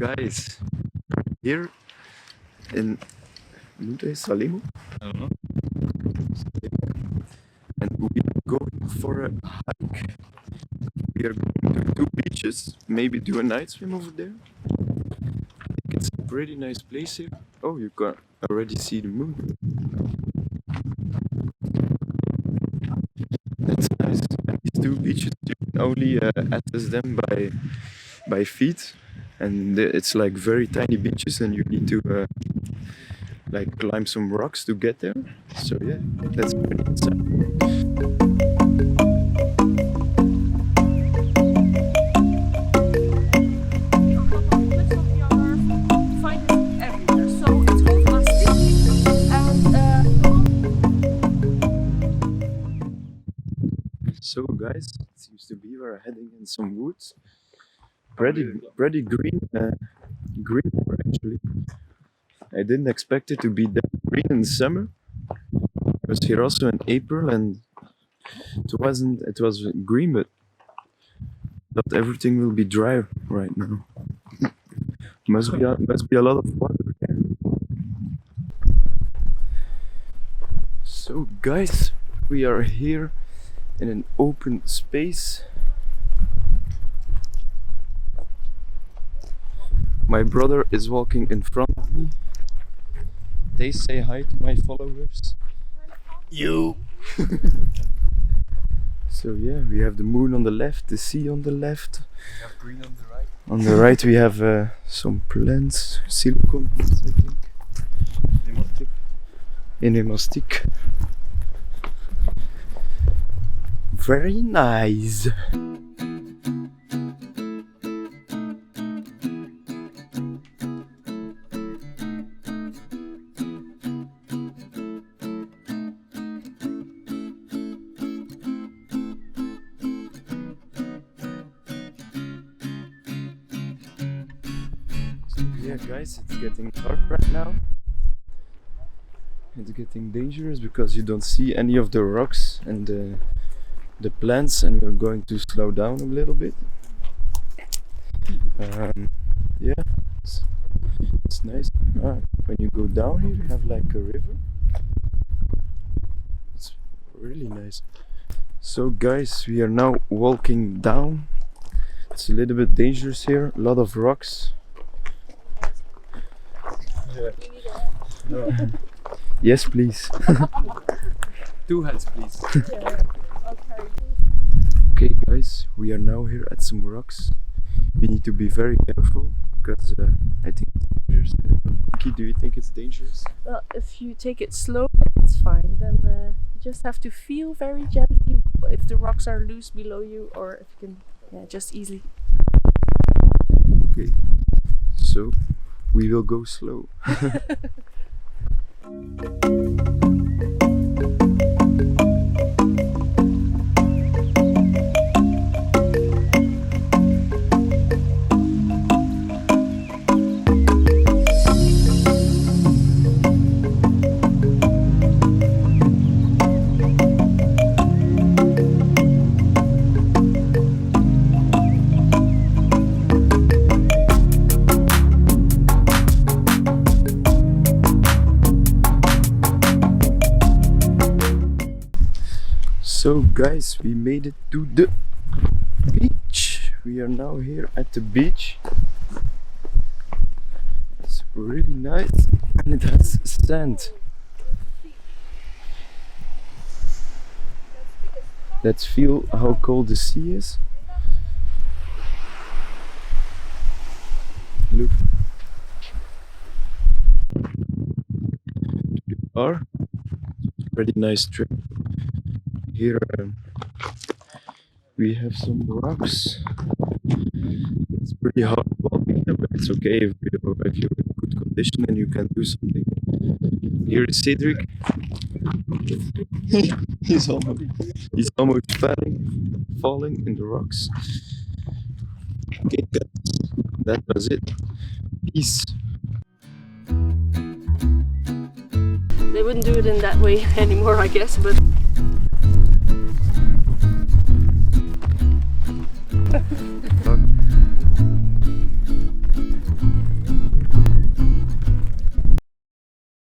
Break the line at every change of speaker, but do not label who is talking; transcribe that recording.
guys, here in Salemo,
I don't know.
and we are going for a hike. We are going to two beaches, maybe do a night swim over there. I think it's a pretty nice place here. Oh, you can already see the moon. That's nice. And these two beaches, you can only access them by feet, and it's like very tiny beaches, and you need to like climb some rocks to get there. So yeah, that's pretty insane. So guys, it seems to be we're heading in some woods. Pretty green, green actually. I didn't expect it to be that green in summer. I was here also in April and it was green, but not everything will be dry right now. Must be a lot of water there. So guys, we are here in an open space. My brother is walking in front of me. They say hi to my followers. You! So yeah, we have the moon on the left, the sea on the left.
We have green on the right.
On the right we have some plants, silicone plants I think. Enemastic. Very nice. Yeah guys, it's getting dark right now. It's getting dangerous because you don't see any of the rocks and the plants, and we're going to slow down a little bit. Yeah, it's nice. When you go down here you have like a river. It's really nice. So guys, we are now walking down. It's a little bit dangerous here, a lot of rocks.
Yeah. No.
Yes please.
2 hands please.
Okay guys, we are now here at some rocks. We need to be very careful because I think it's dangerous. Kiki, do you think it's dangerous?
Well, if you take it slow, it's fine. Then you just have to feel very gently if the rocks are loose below you, or if you can, just easily.
Okay, so we will go slow. So guys, we made it to the beach. We are now here at the beach. It's really nice and it has sand. Let's feel how cold the sea is. Look. Pretty nice trip. Here we have some rocks. It's pretty hard walking here, but it's okay if you're in good condition and you can do something. Here is Cedric. he's almost falling in the rocks. Okay guys, that was it. Peace.
They wouldn't do it in that way anymore, I guess, but